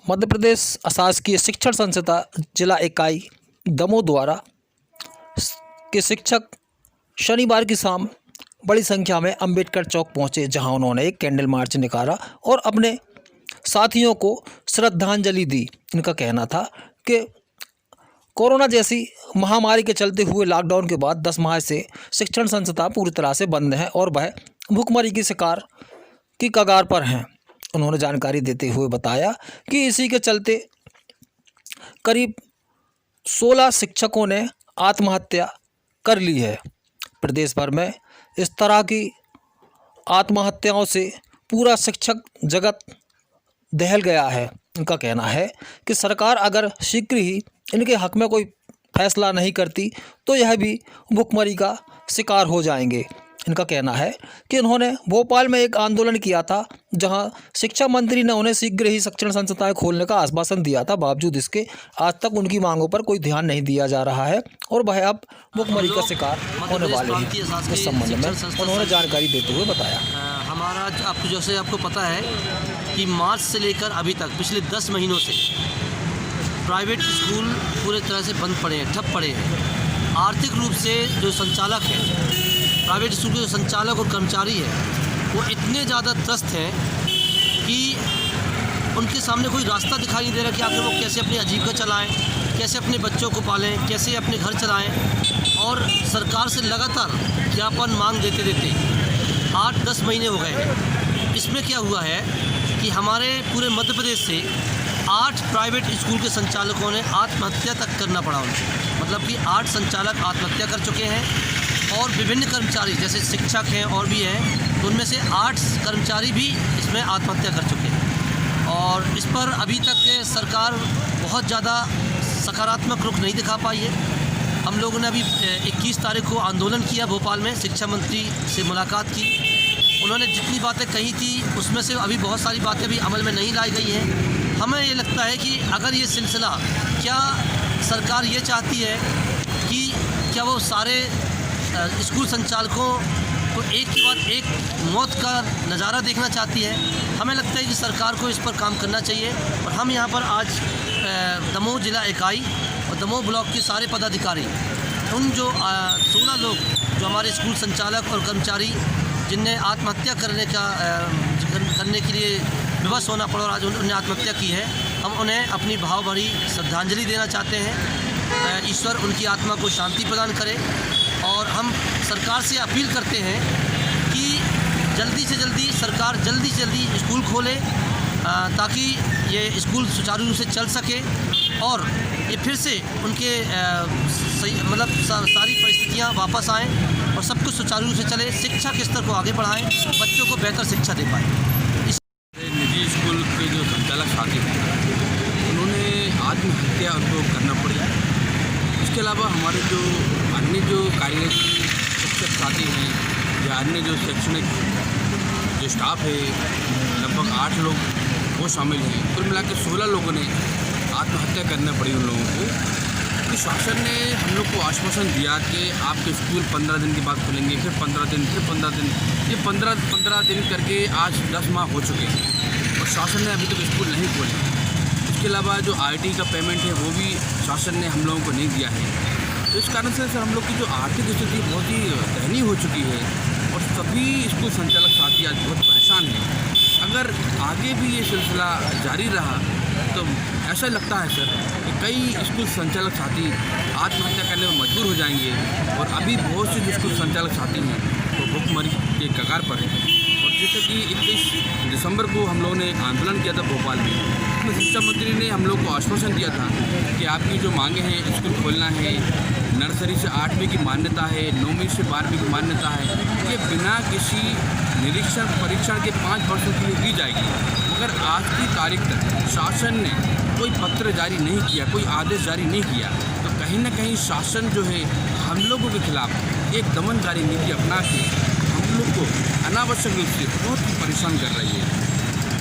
मध्य प्रदेश अशासकीय शिक्षण संस्था जिला इकाई दमोह द्वारा के शिक्षक शनिवार की शाम बड़ी संख्या में अंबेडकर चौक पहुंचे, जहां उन्होंने एक कैंडल मार्च निकाला और अपने साथियों को श्रद्धांजलि दी। इनका कहना था कि कोरोना जैसी महामारी के चलते हुए लॉकडाउन के बाद 10 माह से शिक्षण संस्था पूरी तरह से बंद हैं और वह भूखमरी की शिकार की कगार पर हैं। उन्होंने जानकारी देते हुए बताया कि इसी के चलते करीब 16 शिक्षकों ने आत्महत्या कर ली है। प्रदेश भर में इस तरह की आत्महत्याओं से पूरा शिक्षक जगत दहल गया है। इनका कहना है कि सरकार अगर शीघ्र ही इनके हक में कोई फैसला नहीं करती तो यह भी भूखमरी का शिकार हो जाएंगे। इनका कहना है कि इन्होंने भोपाल में एक आंदोलन किया था, जहां शिक्षा मंत्री ने उन्हें शीघ्र ही शिक्षण संस्थाएं खोलने का आश्वासन दिया था। बावजूद इसके आज तक उनकी मांगों पर कोई ध्यान नहीं दिया जा रहा है और वह अब भूखमरी का शिकार होने वाले हैं। इस संबंध में उन्होंने जानकारी देते हुए बताया, हमारा आपको जैसे आपको पता है कि मार्च से लेकर अभी तक पिछले 10 महीनों से प्राइवेट स्कूल पूरे तरह से बंद पड़े हैं, ठप पड़े हैं। आर्थिक रूप से जो संचालक हैं, प्राइवेट स्कूल के जो संचालक और कर्मचारी हैं, वो इतने ज़्यादा त्रस्त हैं कि उनके सामने कोई रास्ता दिखाई नहीं दे रहा कि आखिर वो कैसे अपनी आजीविका चलाएं, कैसे अपने बच्चों को पालें, कैसे अपने घर चलाएं। और सरकार से लगातार ज्ञापन मांग देते देते 8-10 महीने हो गए हैं। इसमें क्या हुआ है कि हमारे पूरे मध्य प्रदेश से 8 प्राइवेट स्कूल के संचालकों ने आत्महत्या तक करना पड़ा उनको। मतलब कि 8 संचालक आत्महत्या कर चुके हैं और विभिन्न कर्मचारी जैसे शिक्षक हैं और भी हैं, तो उनमें से 8 कर्मचारी भी इसमें आत्महत्या कर चुके हैं। और इस पर अभी तक सरकार बहुत ज़्यादा सकारात्मक रुख नहीं दिखा पाई है। हम लोगों ने अभी 21 तारीख को आंदोलन किया भोपाल में, शिक्षा मंत्री से मुलाकात की। उन्होंने जितनी बातें कही थी उसमें से अभी बहुत सारी बातें भी अमल में नहीं लाई गई हैं। हमें ये लगता है कि अगर ये सिलसिला, क्या सरकार ये चाहती है कि क्या वो सारे स्कूल संचालकों को एक के बाद एक मौत का नज़ारा देखना चाहती है? हमें लगता है कि सरकार को इस पर काम करना चाहिए। और हम यहाँ पर आज दमोह जिला इकाई और दमोह ब्लॉक के सारे पदाधिकारी, उन जो 16 लोग जो हमारे स्कूल संचालक और कर्मचारी जिनने आत्महत्या करने के लिए विवश होना पड़ा और आज उन्होंने आत्महत्या की है, हम उन्हें अपनी भाव भरी श्रद्धांजलि देना चाहते हैं। ईश्वर उनकी आत्मा को शांति प्रदान करे। और हम सरकार से अपील करते हैं कि जल्दी से जल्दी सरकार जल्दी से जल्दी स्कूल खोले, ताकि ये स्कूल सुचारू रूप से चल सके और ये फिर से उनके मतलब सारी परिस्थितियाँ वापस आएँ और सब कुछ सुचारू रूप से चले, शिक्षा के स्तर को आगे बढ़ाएं, बच्चों को बेहतर शिक्षा दे पाएँ। निजी स्कूल के जो संचालक साथी हैं, उन्होंने आत्महत्या उनको करना पड़ी। इसके अलावा हमारे जो अन्य जो कार्य शिक्षक साथी हैं या अन्य जो शैक्षणिक जो स्टाफ है, लगभग 8 लोग वो शामिल हैं। कुल मिला के 16 लोगों ने आत्महत्या करना पड़ी उन लोगों को। कि शासन ने हम लोग को आश्वासन दिया कि आपके स्कूल 15 दिन के बाद खुलेंगे, फिर 15 दिन, फिर 15 दिन, ये 15 दिन करके आज 10 माह हो चुके हैं और शासन ने अभी तक स्कूल नहीं खोले। इसके अलावा जो IT का पेमेंट है वो भी शासन ने हम लोगों को नहीं दिया है। तो इस कारण से सर हम लोग की जो आर्थिक स्थिति बहुत ही दयनीय हो चुकी है और सभी स्कूल संचालक साथी आज बहुत परेशान हैं। अगर आगे भी ये सिलसिला जारी रहा तो ऐसा लगता है सर कि कई स्कूल संचालक साथी आत्महत्या करने में मजबूर हो जाएंगे और अभी बहुत से जो स्कूल संचालक साथी हैं वो भूखमरी के कगार पर हैं। और जैसे कि 21 दिसंबर को हम लोगों ने एक आंदोलन किया था भोपाल में, उसमें शिक्षा मंत्री ने हम लोग को आश्वासन दिया था कि आपकी जो मांगे हैं, स्कूल खोलना है, नर्सरी से 8वीं की मान्यता है, 9वीं से 12वीं की मान्यता है, ये बिना किसी निरीक्षण परीक्षण के 5 वर्षों के लिए दी जाएगी। मगर आज की तारीख तक शासन ने कोई पत्र जारी नहीं किया, कोई आदेश जारी नहीं किया। तो कहीं ना कहीं शासन जो है हम लोगों के खिलाफ एक दमनकारी नीति अपना के हम लोग को अनावश्यक रूप से बहुत ही परेशान कर रही है।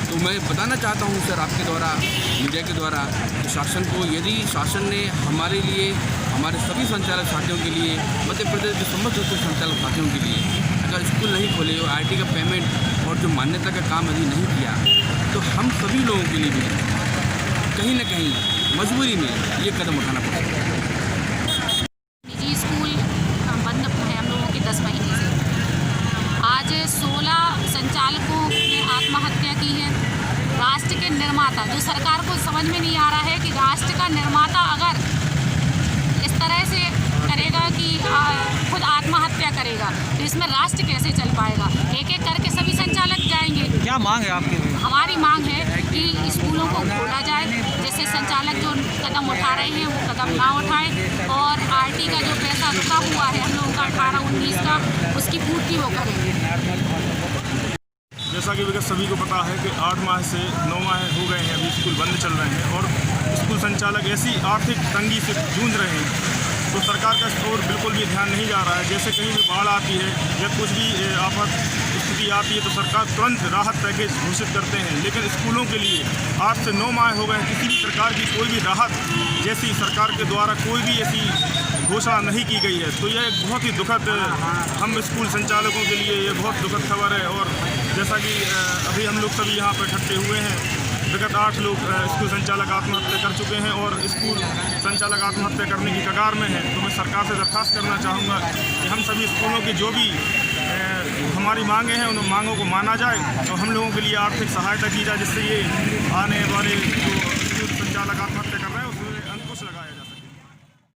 तो मैं बताना चाहता हूँ सर आपके द्वारा, मीडिया के द्वारा, कि शासन को, यदि शासन ने हमारे लिए, हमारे सभी संचालक साथियों के लिए, मध्य प्रदेश के समस्त संचालक साथियों के लिए अगर स्कूल नहीं खोले और IT का पेमेंट और जो मान्यता का काम अभी नहीं किया, तो हम सभी लोगों के लिए भी कहीं ना कहीं मजबूरी में ये कदम उठाना पड़ा। निजी स्कूल बंद है हम लोगों के 10 महीने से। आज 16 संचालकों ने आत्महत्या की है। राष्ट्र के निर्माता, जो सरकार को समझ में नहीं आ रहा है कि राष्ट्र का निर्माता अगर इस तरह से करेगा कि खुद आत्महत्या करेगा तो इसमें राष्ट्र कैसे चल पाएगा। एक एक करके सभी संचालक जाएंगे। क्या मांग है आपकी? हमारी मांग है कि स्कूलों को खोला जाए, जैसे संचालक जो कदम उठा रहे हैं वो कदम ना उठाएं, और आरटी का जो पैसा रुका हुआ है हम लोगों का 18-19 का, उसकी पूर्ति वो करें। जैसा कि विगत सभी को पता है कि 8 माह से 9 माह हो गए हैं, अभी स्कूल बंद चल रहे हैं और स्कूल संचालक ऐसी आर्थिक तंगी से जूझ रहे हैं तो सरकार का इस ओर बिल्कुल भी ध्यान नहीं जा रहा है। जैसे कहीं भी बाढ़ आती है या कुछ भी आफत स्थिति आती है तो सरकार तुरंत राहत पैकेज घोषित करते हैं, लेकिन स्कूलों के लिए 8 से 9 माह हो गए हैं, किसी भी प्रकार की कोई भी राहत जैसी सरकार के द्वारा कोई भी ऐसी घोषणा नहीं की गई है। तो यह एक बहुत ही दुखद, हम स्कूल संचालकों के लिए ये बहुत दुखद खबर है। और जैसा कि अभी हम लोग सभी यहाँ पर इकट्ठे हुए हैं, विगत 8 लोग स्कूल संचालक आत्महत्या कर चुके हैं और स्कूल संचालक आत्महत्या करने की कगार में हैं। तो मैं सरकार से दरख्वास्त करना चाहूँगा कि हम सभी स्कूलों की जो भी हमारी मांगें हैं उन मांगों को माना जाए और हम लोगों के लिए आर्थिक सहायता की जाए, जिससे ये आने वाले जो स्कूल संचालक आत्महत्या